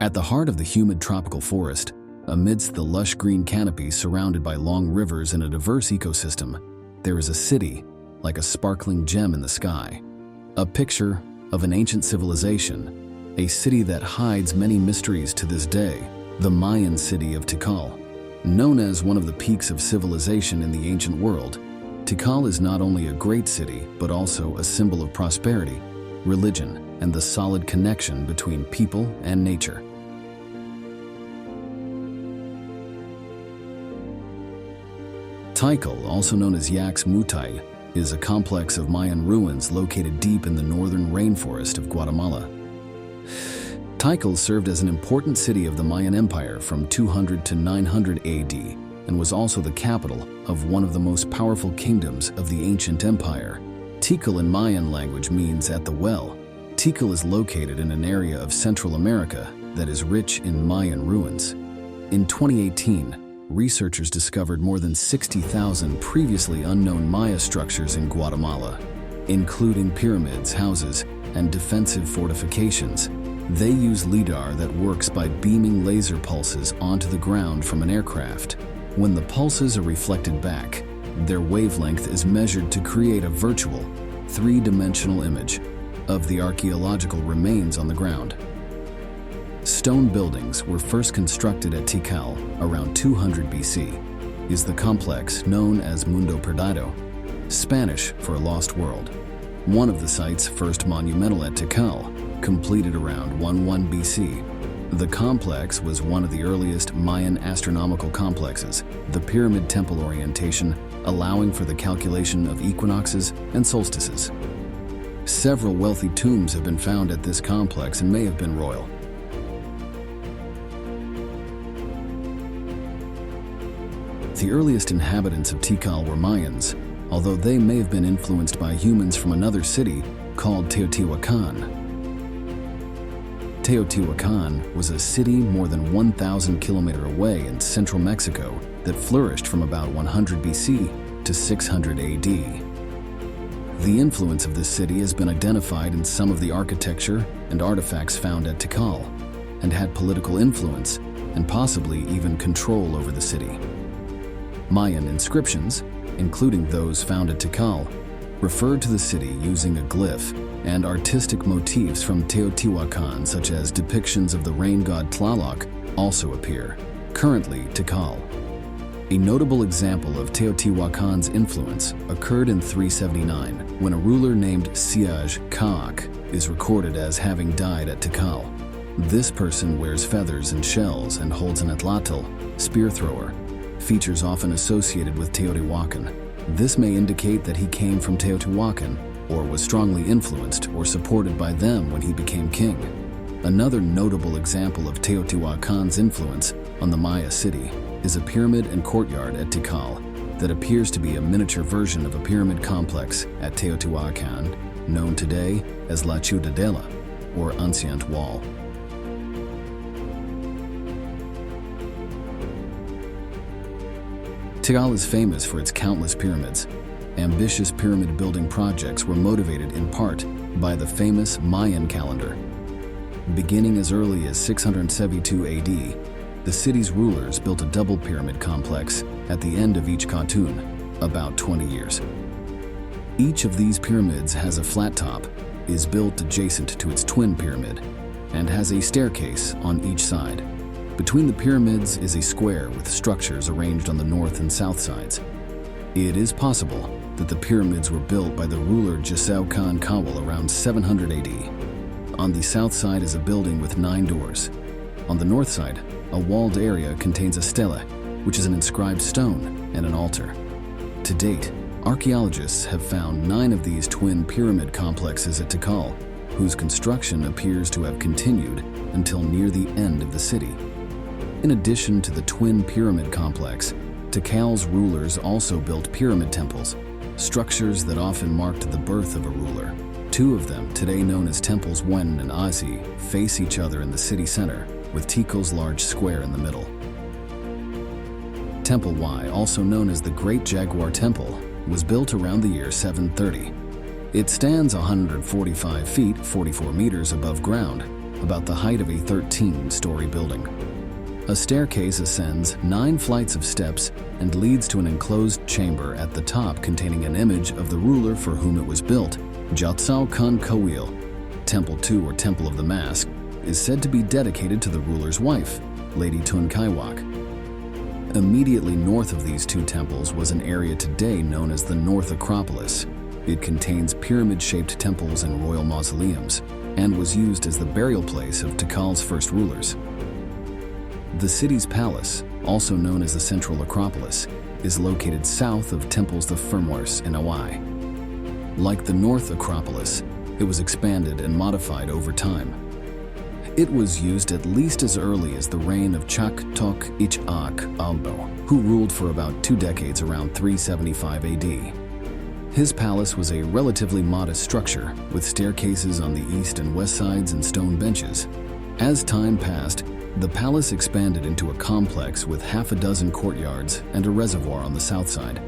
At the heart of the humid tropical forest, amidst the lush green canopy surrounded by long rivers and a diverse ecosystem, there is a city like a sparkling gem in the sky. A picture of an ancient civilization, a city that hides many mysteries to this day, the Mayan city of Tikal. Known as one of the peaks of civilization in the ancient world, Tikal is not only a great city, but also a symbol of prosperity, religion, and the solid connection between people and nature. Tikal, also known as Yax Mutay, is a complex of Mayan ruins located deep in the northern rainforest of Guatemala. Tikal served as an important city of the Mayan Empire from 200 to 900 AD and was also the capital of one of the most powerful kingdoms of the ancient empire. Tikal in Mayan language means at the well. Tikal is located in an area of Central America that is rich in Mayan ruins. In 2018, researchers discovered more than 60,000 previously unknown Maya structures in Guatemala, including pyramids, houses, and defensive fortifications. They use LIDAR that works by beaming laser pulses onto the ground from an aircraft. When the pulses are reflected back, their wavelength is measured to create a virtual, three-dimensional image of the archaeological remains on the ground. Stone buildings were first constructed at Tikal around 200 BC. Is the complex known as Mundo Perdido, Spanish for a lost world. One of the site's first monumental at Tikal, completed around 11 BC. The complex was one of the earliest Mayan astronomical complexes, the pyramid temple orientation allowing for the calculation of equinoxes and solstices. Several wealthy tombs have been found at this complex and may have been royal. The earliest inhabitants of Tikal were Mayans, although they may have been influenced by humans from another city called Teotihuacan. Teotihuacan was a city more than 1,000 kilometers away in central Mexico that flourished from about 100 BC to 600 AD. The influence of this city has been identified in some of the architecture and artifacts found at Tikal, and had political influence and possibly even control over the city. Mayan inscriptions, including those found at Tikal, referred to the city using a glyph, and artistic motifs from Teotihuacan, such as depictions of the rain god Tlaloc, also appear. Currently, Tikal. A notable example of Teotihuacan's influence occurred in 379, when a ruler named Siaj Ka'ak is recorded as having died at Tikal. This person wears feathers and shells and holds an atlatl, spear thrower, features often associated with Teotihuacan. This may indicate that he came from Teotihuacan or was strongly influenced or supported by them when he became king. Another notable example of Teotihuacan's influence on the Maya city is a pyramid and courtyard at Tikal that appears to be a miniature version of a pyramid complex at Teotihuacan, known today as La Ciudadela, or Ancient Wall. Tikal is famous for its countless pyramids. Ambitious pyramid building projects were motivated in part by the famous Mayan calendar. Beginning as early as 672 AD, the city's rulers built a double pyramid complex at the end of each Khatun, about 20 years. Each of these pyramids has a flat top, is built adjacent to its twin pyramid, and has a staircase on each side. Between the pyramids is a square with structures arranged on the north and south sides. It is possible that the pyramids were built by the ruler Jesau Khan Kawal around 700 AD. On the south side is a building with 9 doors. On the north side, a walled area contains a stela, which is an inscribed stone, and an altar. To date, archaeologists have found 9 of these twin pyramid complexes at Tikal, whose construction appears to have continued until near the end of the city. In addition to the twin pyramid complex, Tikal's rulers also built pyramid temples, structures that often marked the birth of a ruler. 2 of them, today known as Temples Wen and Azi, face each other in the city center, with Tikal's large square in the middle. Temple Y, also known as the Great Jaguar Temple, was built around the year 730. It stands 145 feet, 44 meters above ground, about the height of a 13-story building. A staircase ascends 9 flights of steps and leads to an enclosed chamber at the top containing an image of the ruler for whom it was built. Jiaotsao Kun Kowil, Temple 2 or Temple of the Mask, is said to be dedicated to the ruler's wife, Lady Tun Kaiwak. Immediately north of these 2 temples was an area today known as the North Acropolis. It contains pyramid-shaped temples and royal mausoleums, and was used as the burial place of Tikal's first rulers. The city's palace, also known as the Central Acropolis, is located south of Temples the Firmwares in Hawaii. Like the North Acropolis, it was expanded and modified over time. It was used at least as early as the reign of Chak Tok Ich Ak Albo, who ruled for about 2 decades around 375 AD. His palace was a relatively modest structure, with staircases on the east and west sides and stone benches. As time passed, the palace expanded into a complex with half a dozen courtyards and a reservoir on the south side.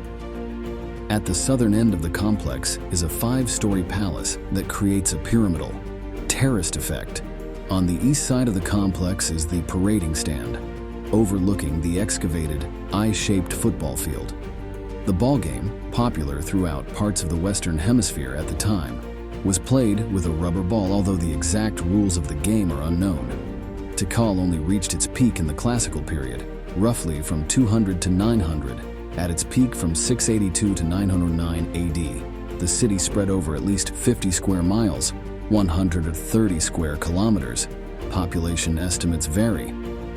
At the southern end of the complex is a 5-story palace that creates a pyramidal, terraced effect. On the east side of the complex is the parading stand, overlooking the excavated, eye-shaped football field. The ball game, popular throughout parts of the Western Hemisphere at the time, was played with a rubber ball, although the exact rules of the game are unknown. Tikal only reached its peak in the classical period, roughly from 200 to 900. At its peak from 682 to 909 AD, the city spread over at least 50 square miles, 130 square kilometers. Population estimates vary,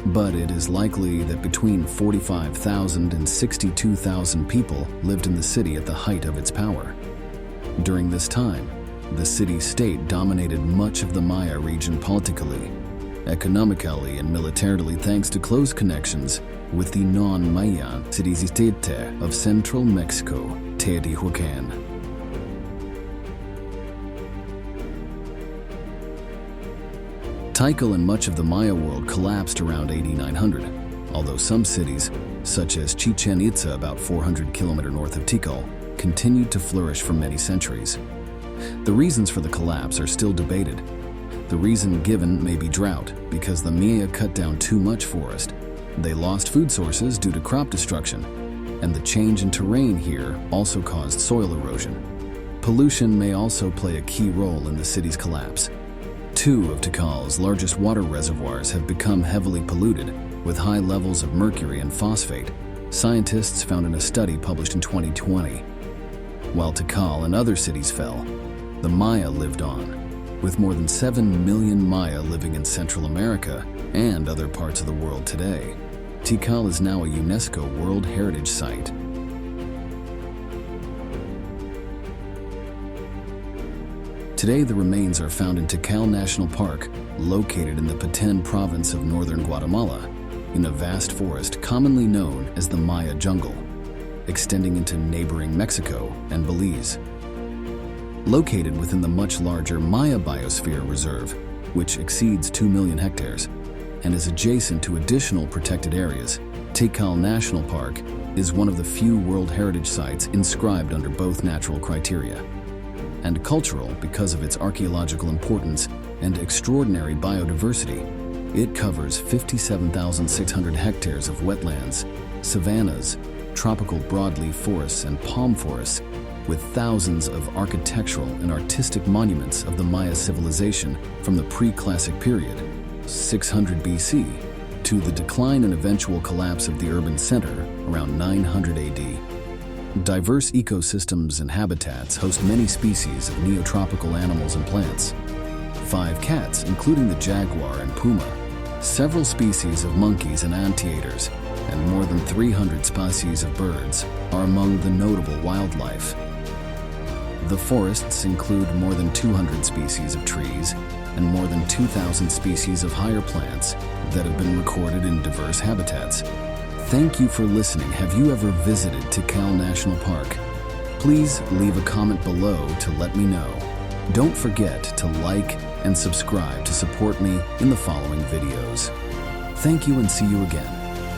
but it is likely that between 45,000 and 62,000 people lived in the city at the height of its power. During this time, the city-state dominated much of the Maya region politically, economically, and militarily, thanks to close connections with the non-Mayan cities-state of central Mexico, Teotihuacan. Tikal and much of the Maya world collapsed around AD 900, although some cities, such as Chichen Itza about 400 km north of Tikal, continued to flourish for many centuries. The reasons for the collapse are still debated. The reason given may be drought, because the Maya cut down too much forest. They lost food sources due to crop destruction, and the change in terrain here also caused soil erosion. Pollution may also play a key role in the city's collapse. 2 of Tikal's largest water reservoirs have become heavily polluted, with high levels of mercury and phosphate, scientists found in a study published in 2020. While Tikal and other cities fell, the Maya lived on, with more than 7 million Maya living in Central America and other parts of the world today. Tikal is now a UNESCO World Heritage Site. Today, the remains are found in Tikal National Park, located in the Petén province of northern Guatemala, in a vast forest commonly known as the Maya Jungle, extending into neighboring Mexico and Belize. Located within the much larger Maya Biosphere Reserve, which exceeds 2 million hectares, and is adjacent to additional protected areas, Tikal National Park is one of the few World Heritage Sites inscribed under both natural criteria, and cultural because of its archaeological importance and extraordinary biodiversity. It covers 57,600 hectares of wetlands, savannas, tropical broadleaf forests, and palm forests, with thousands of architectural and artistic monuments of the Maya civilization from the pre-classic period, 600 BC, to the decline and eventual collapse of the urban center around 900 AD. Diverse ecosystems and habitats host many species of neotropical animals and plants. 5 cats, including the jaguar and puma, several species of monkeys and anteaters, and more than 300 species of birds are among the notable wildlife. The forests include more than 200 species of trees and more than 2,000 species of higher plants that have been recorded in diverse habitats. Thank you for listening. Have you ever visited Tikal National Park? Please leave a comment below to let me know. Don't forget to like and subscribe to support me in the following videos. Thank you and see you again.